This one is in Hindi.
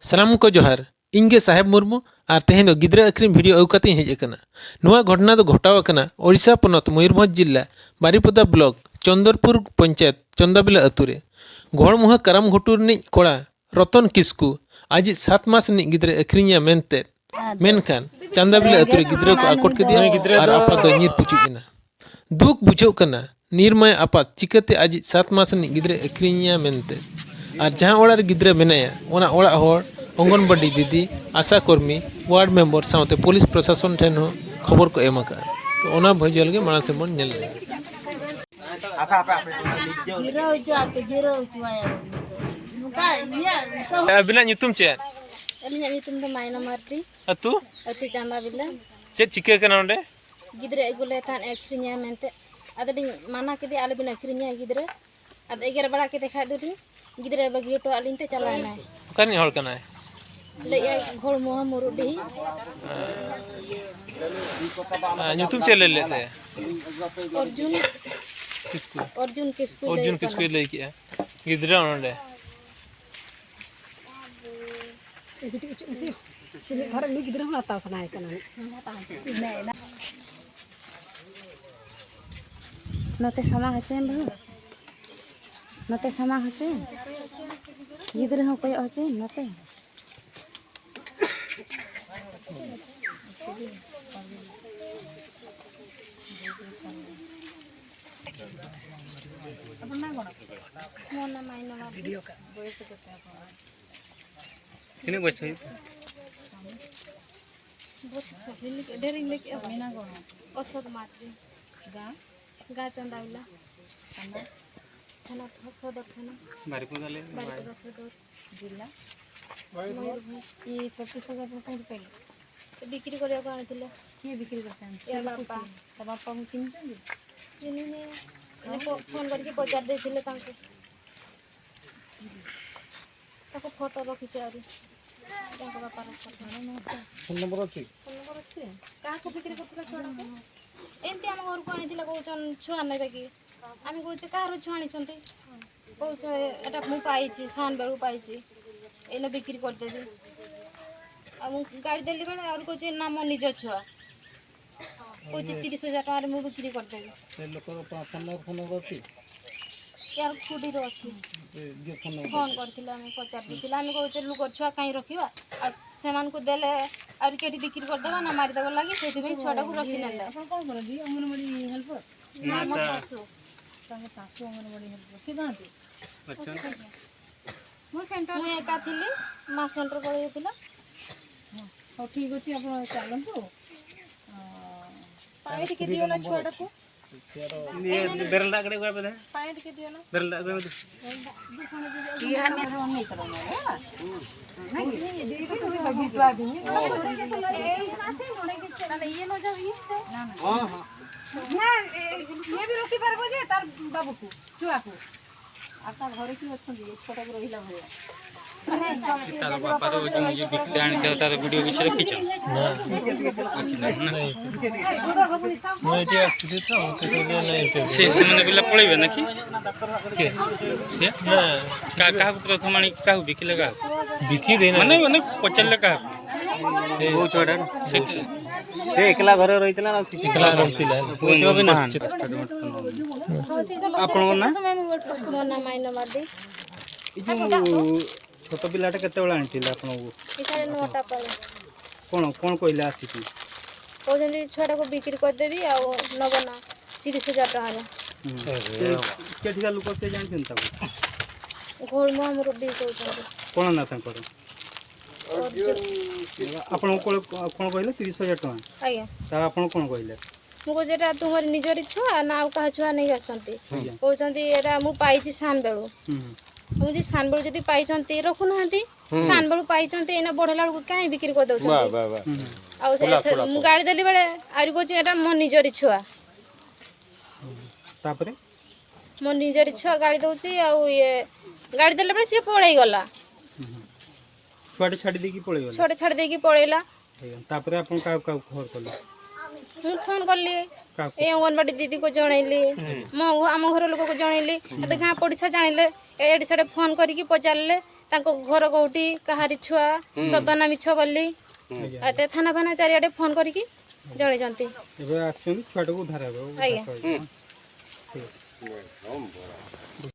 सानाम को जोहार इनके साहेब मुर्मू और तेहें गिद्रा आखिरी वीडियो अवकाते हेज अकना। नुआ घटना तो घटाव अकना ओडिशा पनत मयूरभंज जिला बारीपदा ब्लॉक चंदरपुर पंचायत चंदाबिला अतुरे घोड़मुहा कराम घुटुर निज कोड़ा रतन किस्कू आज 7 मास निज गिद्रा आखिरिया मेनते मेनखान चंदाबिला अतुरे गिद्रा को आकोट केदिया और आपा दो नीर पुचुगिना दुख बुझो कना निर्मय आपात चिकाते आज 7 मास निज गिद्रा आखिरिया मेनते और जहाँ ओड़ा गिद्रा मेनाया ओना ओड़ा होड़ अंगनबाड़ी दीदी आशा कर्मी वार्ड मेम्बर साथ पुलिस प्रशासन ठेन खबर को एम तो ओना भजल के माना से मन नेल अबिना ᱧᱩᱛᱩᱢ ᱪᱮᱫ अलिया ᱧᱩᱛᱩᱢ ᱫᱚ मायना मार्डी अतु अतु चांदाबिला ᱪᱮᱫ ᱪᱤᱠᱟᱹ ᱠᱟᱱᱟ ᱚᱸᱰᱮ गिद्रे अगुले थान अखरिया मेनते अदली माना केदे आले बिन अखरिया गिद्रे अद एगर बड़ा के देखा दुली गिद्रे बगी तो अलिनते चलाना कनि हol कनाय ले घोड़ मोह मुरुडी ᱧᱩᱛᱩᱢ ᱪᱮᱫ ले लेते अर्जुन किसको ले किया गिद्रा ओंडे सिने घर में गिद्रा आता सनाय कना नते समा हचेन बहु नते समा हचेन गिद्रा हो कोई हचेन नते अपना कोन मोना माइना वीडियो का वॉइस करते हैं किने बस बहुत सही डेरिंग लेके अपना कोन औसत मात्री गा चंदाविला थाना सदर थाना बारीपदा सदर जिला मयूरभंज ये छोटू सगा पर कौन पहले बिक्री करिया को आनिथिले के बिक्री करते हैं या बापा त बापा मु चिन्ह चिन्ह ने फोन करके पचार देथिले तांको ताको फोटो रखिचे आरी ताको बापा फोटो नमस्कार फोन नंबर अछि का को बिक्री करथला छोड़ा एमती हम घर को आनिथिले कहउछन छुआ नै बाकी आमी कहउछे कार छुआनी छंती कहउछे एटा मु पाइछि सान बेरु पाइछि एने बिक्री कर देबी आ गाड़ी देली बेले और कहउछे ना मो निज छुआ कहउछे 30,000 टका रे मु बिक्री कर देबी से लोकर फोन अछि यार छुटी रो अछि जे फोन करथिला हम पचार दिथिला हम कहउछे लोकर छुआ काई रखिबा आ सेमान को देले और केटी बिक्री कर देबा ना मारी देबा लागि सेति में छुआटा को रखि नेला अपन कोन करबी अंगनवाड़ी हेल्पर ना मो सासु तांगे सासु अंगनवाड़ी हेल्पर से गांती अच्छा मो सेंटर में एका थिली मा सेंटर पळे थिला सब ठीक अछि अपन चालन तो पाइट के दियो ना छुआटा को बेरल डागड़े गए बदे पाइट के दियो ना बेरल डागड़े बदे की हमें नहीं चलाना है नहीं ये देखो तो बगी तो आदमी ना ये न जाओ ये से हां हां ना ये भी रोटी परबो जे तार बाबू को छुआ को आता घरे की अच्छा जे छोटा को रहिला भया तार बापा रो जो ये बिकते आनी के तार वीडियो किछ रखिछ ना नहीं मैं जे आस्ति तो नहीं से माने बिला पळैबे ना कि के से ना का को प्रथम आनी का बिकिले का बिकी देना माने पचले का ओ छोड़ा से एकला घरे रहितला ना किछ एकला रहितला कोइ भी ना आपण ना समय में वेट कर मोना माइना मारदी छोट पिलाटा केते बेला आनिथिला आपण को इकारे नोटा पळे कोन कोन कहले आसीथि कहजनी छोटा को बिक्री कर देबी आ नबना 30,000 टका रे केठिका लोक से जानथिन ता घोड़ में हमरो डी कहउछन कोन ना तांकर आपण कोन कहले 30,000 टका आया ता आपण कोन कहले मुको जेटा तुमर निजरी छुआ ना आ कहा छुआ नहीं आसंती कहउछंती एटा मु पाइछि सान बेळु मुझे सान बेळु जदी पाइछंती रखु नहंती सान बेळु पाइछंती एना बढ़ला को काई बिक्री कर दउछंती आ मु गाड़ी देली बेले आरि कहउछ एटा मो निजरी छुआ तापरे मो निजरी छुआ गाड़ी दउची आ ये गाड़ी देले बेले से पळै गला छुआटे छाडी देकी पळै गला छोटे छाड़ देकी पळैला तापरे आपण का खबर करले मु फोन करली ए अंगनवाड़ी दीदी को जनैली मो आम घर लोक को जनैली गाँ पड़िसा जानिले एडी साडे फोन करिकी पचारले ତାଙ୍କ ଘର କୋଉଠି କାହାରି ଛୁଆ ସଦନା ମିଛ ବୋଲି ଏତେ ଥାନା ଫାନା ଚାରିଆଡ଼େ ଫୋନ୍ କରିକି ଜଣେଇଛନ୍ତି। ଏବେ ଆସୁଛନ୍ତି ଛୁଆଟାକୁ ଉଦ୍ଧାର ହେବ। ଆଜ୍ଞା।